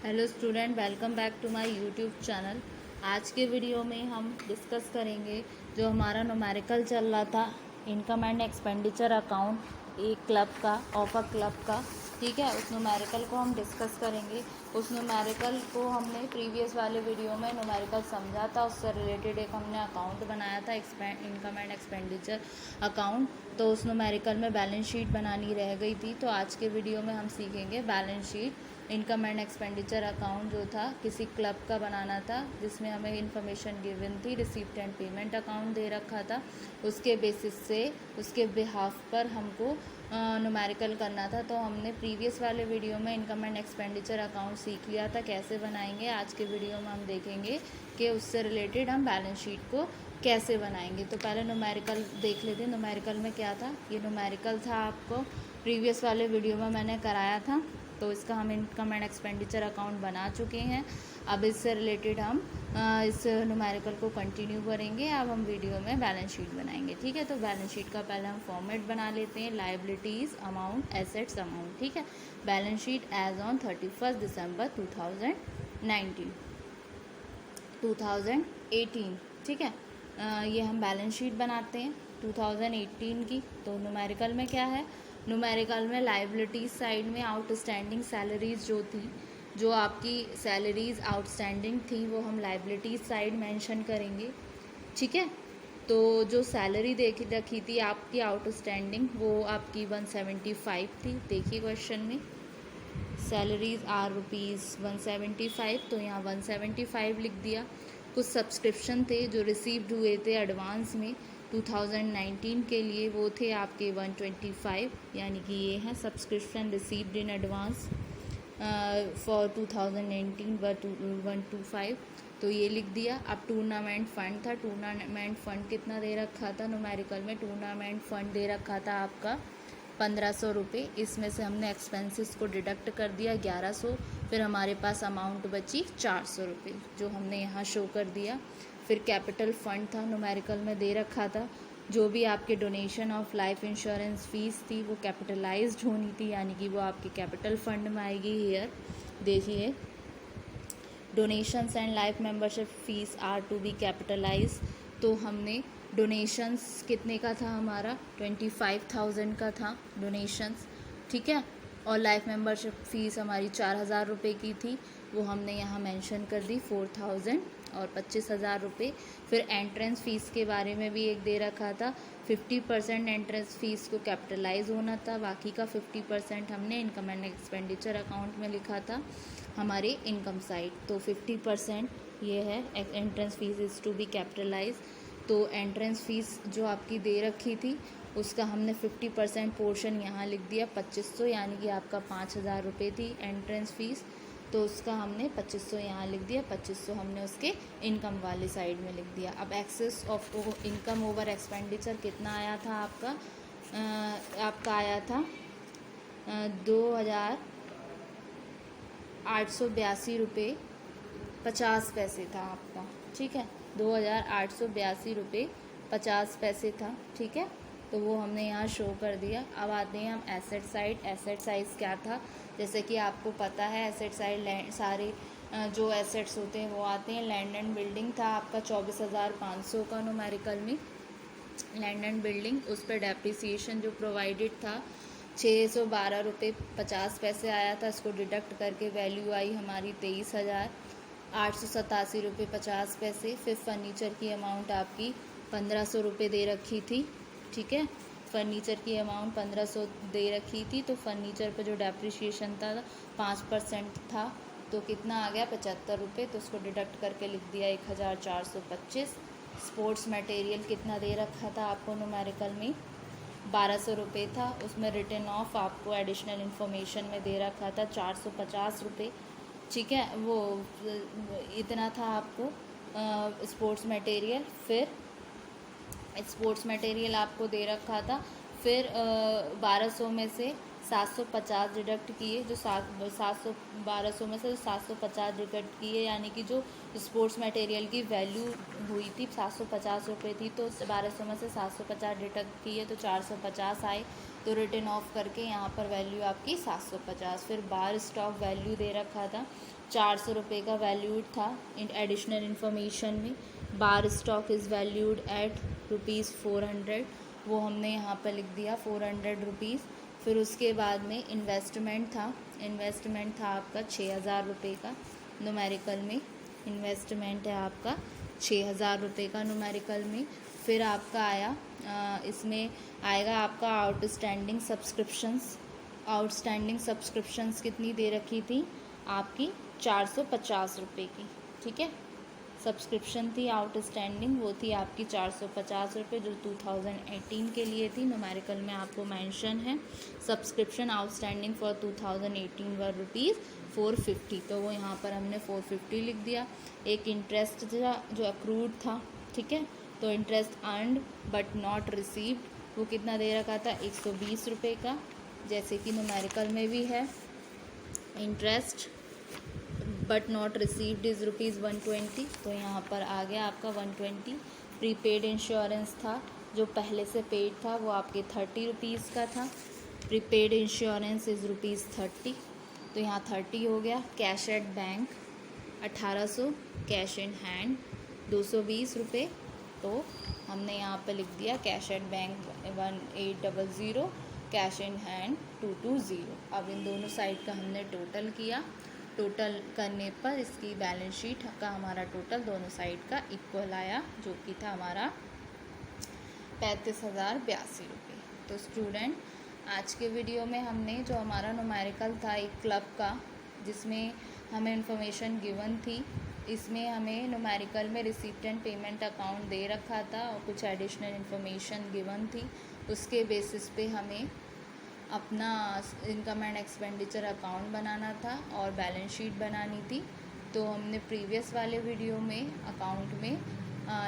Hello student, welcome back to my YouTube channel. आज के video में हम डिस्कस करेंगे जो हमारा न्यूमेरिकल चल रहा था, इनकम एंड एक्सपेंडिचर अकाउंट एक क्लब का, ऑफ अ क्लब का। ठीक है, उस न्यूमेरिकल को हम डिस्कस करेंगे। उस न्यूमेरिकल को हमने प्रीवियस वाले वीडियो में न्यूमेरिकल समझा था, उससे रिलेटेड एक हमने अकाउंट बनाया था, इनकम एंड एक्सपेंडिचर अकाउंट। तो उस न्यूमेरिकल में बैलेंस शीट बनानी रह गई थी, तो आज के वीडियो में हम सीखेंगे balance sheet. Income and expenditure account जो था किसी क्लब का बनाना था, जिसमें हमें इन्फॉर्मेशन गिवन थी, रिसीप्ट एंड पेमेंट अकाउंट दे रखा था। उसके बेसिस से उसके बिहाफ पर हमको न्यूमेरिकल करना था। तो हमने प्रीवियस वाले वीडियो में इनकम एंड एक्सपेंडिचर अकाउंट सीख लिया था कैसे बनाएंगे। आज के वीडियो में हम देखेंगे कि उससे रिलेटेड हम बैलेंस शीट को कैसे बनाएंगे। तो पहले न्यूमेरिकल देख लेते हैं। न्यूमेरिकल में क्या था, ये न्यूमेरिकल था, आपको प्रीवियस वाले वीडियो में मैंने कराया था। तो इसका हम इनकम एंड एक्सपेंडिचर अकाउंट बना चुके हैं। अब इससे रिलेटेड हम इस न्यूमेरिकल को कंटिन्यू करेंगे। अब हम वीडियो में बैलेंस शीट बनाएंगे। ठीक है, तो बैलेंस शीट का पहले हम फॉर्मेट बना लेते हैं, लायबिलिटीज़ अमाउंट, एसेट्स अमाउंट। ठीक है, बैलेंस शीट एज ऑन 31 दिसंबर 2018। ठीक है, ये हम बैलेंस शीट बनाते हैं 2018 की। तो न्यूमेरिकल में क्या है, न्यूमेरिकल में लायबिलिटीज साइड में आउटस्टैंडिंग सैलरीज जो थी, जो आपकी सैलरीज आउटस्टैंडिंग थी, वो हम लायबिलिटीज साइड मेंशन करेंगे। ठीक है, तो जो सैलरी देखी रखी थी आपकी आउटस्टैंडिंग, वो आपकी 175 थी। देखिए क्वेश्चन में सैलरीज आर ₹175, तो यहाँ 175 लिख दिया। कुछ सब्सक्रिप्शन थे जो रिसीव्ड हुए थे एडवांस में 2019 के लिए, वो थे आपके 125, यानी कि ये हैं subscription received in advance for 2019 125, तो ये लिख दिया। अब टूर्नामेंट फ़ंड था, टूर्नामेंट फ़ंड कितना दे रखा था न्यूमेरिकल में, टूर्नामेंट फ़ंड दे रखा था आपका 1500 रुपये। इसमें से हमने एक्सपेंसेस को डिडक्ट कर दिया 1100, फिर हमारे पास अमाउंट बची 400 रुपये, जो हमने यहाँ शो कर दिया। फिर कैपिटल फ़ंड था, न्यूमेरिकल में दे रखा था, जो भी आपके donation of life insurance fees थी वो कैपिटलाइज्ड होनी थी, यानी कि वो आपके कैपिटल फ़ंड में आएगी। हियर देखिए, donations and life membership fees are to be capitalize. तो हमने डोनेशंस कितने का था, हमारा 25,000 का था डोनेशंस। ठीक है, और लाइफ मेंबरशिप फीस हमारी 4,000 रुपये की थी, वो हमने यहाँ मेंशन कर दी 4,000 और 25,000 रुपये। फिर एंट्रेंस फ़ीस के बारे में भी एक दे रखा था, 50% एंट्रेंस फ़ीस को कैपिटलाइज होना था, बाकी का 50% हमने इनकम एंड एक्सपेंडिचर अकाउंट में लिखा था हमारे इनकम साइड। तो 50% ये है entrance fees is to be capitalize. तो एंट्रेंस फ़ीस जो आपकी दे रखी थी उसका हमने 50% पोर्शन यहाँ लिख दिया 2500, यानी कि आपका 5,000 रुपये थी एंट्रेंस फ़ीस, तो उसका हमने 2500 यहाँ लिख दिया, 2500 हमने उसके इनकम वाले साइड में लिख दिया। अब excess of income over expenditure कितना आया था आपका, आपका आया था 2,882 रुपये 50 पैसे था आपका। ठीक है, 2,882 रुपये 50 पैसे था। ठीक है, तो वो हमने यहाँ शो कर दिया। अब आते हैं हम एसेट साइड। एसेट साइज़ क्या था, जैसे कि आपको पता है एसेट साइड सारे जो एसेट्स होते हैं वो आते हैं। लैंड एंड बिल्डिंग था आपका 24,500 का न्यूमेरिकल में, लैंड एंड बिल्डिंग। उस पर डेप्रिसिएशन जो प्रोवाइडेड था 612 रुपये 50 पैसे आया था, इसको डिडक्ट करके वैल्यू आई हमारी 23,887 रुपये 50 पैसे। फिर फर्नीचर की अमाउंट आपकी 1,500 रुपये दे रखी थी। ठीक है, फर्नीचर की अमाउंट 1,500 दे रखी थी, तो फर्नीचर पर जो डेप्रिसिएशन था 5% था, तो कितना आ गया 75 रुपये, तो उसको डिडक्ट करके लिख दिया 1,425। स्पोर्ट्स मटेरियल कितना दे रखा था आपको न्यूमेरिकल में 1,200 रुपये था, उसमें रिटर्न ऑफ आपको एडिशनल इन्फॉर्मेशन में दे रखा था 450 रुपये। ठीक है, वो इतना था आपको स्पोर्ट्स मटेरियल। फिर स्पोर्ट्स मटेरियल आपको दे रखा था, फिर 1,200 में से 750 डिडक्ट किए, जो 1,200 में से 750 डिडक्ट किए, यानी कि जो स्पोर्ट्स मटेरियल की वैल्यू हुई थी 750 रुपये थी, तो 1,200 में से 750 डिडक्ट किए तो 450 आए, तो रिटर्न ऑफ करके यहाँ पर वैल्यू आपकी 750। फिर बार स्टॉक वैल्यू दे रखा था 400 रुपये का वैल्यूड था। एडिशनल इन्फॉर्मेशन में बार स्टॉक इज़ वैल्यूड एट ₹400, वो हमने यहाँ पर लिख दिया 400 रुपीज़। फिर उसके बाद में इन्वेस्टमेंट था आपका 6,000 रुपये का। न्यूमेरिकल में इन्वेस्टमेंट है आपका 6,000 रुपये का न्यूमेरिकल में। फिर आपका आया इसमें आएगा आपका आउटस्टैंडिंग सब्सक्रिप्शंस कितनी दे रखी थी आपकी 450 रुपये की, ठीक है। सब्सक्रिप्शन थी आउटस्टैंडिंग, वो थी आपकी 450 रुपये, जो 2018 के लिए थी। न्यूमेरिकल में आपको मेंशन है सब्सक्रिप्शन आउटस्टैंडिंग फॉर 2018 वर ₹450, तो वो यहाँ पर हमने 450 लिख दिया। एक इंटरेस्ट था जो अक्रूड था, ठीक है, तो interest earned but not received वो कितना दे रखा था 120 रुपये का, जैसे कि न्यूमेरिकल में भी है। Interest but not received is ₹120, तो यहाँ पर आ गया आपका 120। प्रीपेड इंश्योरेंस था जो पहले से पेड था, वो आपके 30 रुपीज़ का था। प्रीपेड इंश्योरेंस इज़ ₹30, तो यहाँ 30 हो गया। Cash at bank 1800, cash in hand 220 रुपये, तो हमने यहाँ पर लिख दिया cash at bank 1800, cash in hand 220। अब इन दोनों साइड का हमने टोटल किया। टोटल करने पर इसकी बैलेंस शीट का हमारा टोटल दोनों साइड का इक्वल आया, जो कि था हमारा 35,082 रुपये। तो स्टूडेंट, आज के वीडियो में हमने जो हमारा न्यूमेरिकल था एक क्लब का, जिसमें हमें इंफॉर्मेशन गिवन थी, इसमें हमें न्यूमेरिकल में रिसिप्ट एंड पेमेंट अकाउंट दे रखा था और कुछ एडिशनल इन्फॉर्मेशन गिवन थी। उसके बेसिस पे हमें अपना इनकम एंड एक्सपेंडिचर अकाउंट बनाना था और बैलेंस शीट बनानी थी। तो हमने प्रीवियस वाले वीडियो में अकाउंट में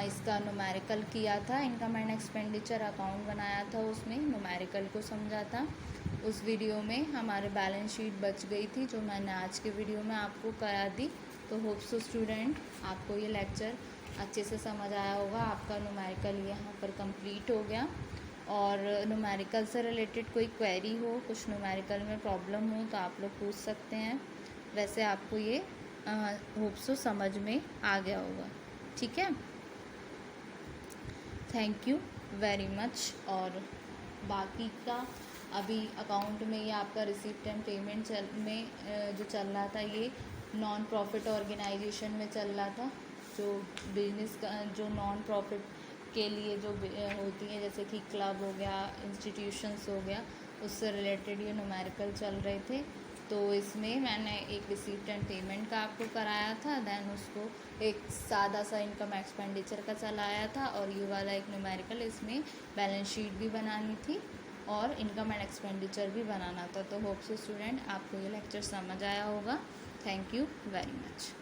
इसका न्यूमेरिकल किया था, इनकम एंड एक्सपेंडिचर अकाउंट बनाया था, उसमें न्यूमेरिकल को समझा था। उस वीडियो में हमारे बैलेंस शीट बच गई थी, जो मैंने आज के वीडियो में आपको करा दी। तो होप सो स्टूडेंट, आपको ये लेक्चर अच्छे से समझ आया होगा। आपका न्यूमेरिकल यहाँ पर कंप्लीट हो गया। और न्यूमेरिकल से रिलेटेड कोई क्वेरी हो, कुछ न्यूमेरिकल में प्रॉब्लम हो, तो आप लोग पूछ सकते हैं। वैसे आपको ये होप सो समझ में आ गया होगा, ठीक है। Thank you very much. और बाकी का अभी अकाउंट में ये आपका रिसिप्ट एंड पेमेंट जो चल रहा था, ये नॉन प्रॉफिट ऑर्गेनाइजेशन में चल रहा था। जो बिजनेस का जो नॉन प्रॉफिट के लिए जो होती हैं, जैसे कि क्लब हो गया, इंस्टीट्यूशंस हो गया, उससे रिलेटेड ये न्यूमेरिकल चल रहे थे। तो इसमें मैंने एक रिसीप्ट एंड पेमेंट का आपको कराया था, देन उसको एक सादा सा इनकम एक्सपेंडिचर का चलाया था, और ये वाला एक न्यूमेरिकल, इसमें बैलेंस शीट भी बनानी थी और इनकम एंड एक्सपेंडिचर भी बनाना था। तो होप सो स्टूडेंट, आपको ये लेक्चर समझ आया होगा। Thank you very much.